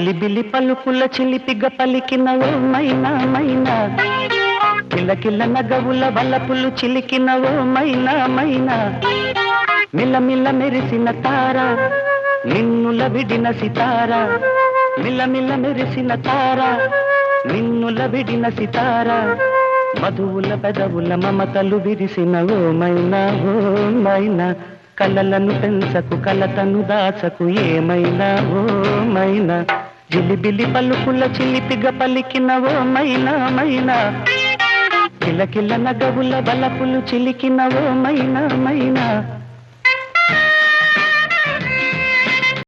చిలిబిలి పలుకుల చిలిపిగ పలికిన ఓ మైనా మైనా, కిలకిల నగవుల వలపులు చిలికిన ఓ మైనా మైనా, మిలమిల మెరిసిన తార నిన్నుల విడిన సితార, మిలమిల మెరిసిన తార నిన్నుల విడిన సితార, మధువుల పెదవుల మమతలు విరిసిన ఓ మైనా ఓ మైనా, కలలను పెంచకు కలతను దాచకు ఏమైనా ఓ మైనా, జిలిబిలి పలుకుల చిలిపిగ పలికిన ఓ మైనా మైనా, కిలకిల నగవుల బలపులు చిలికిన ఓ మైనా మైనా.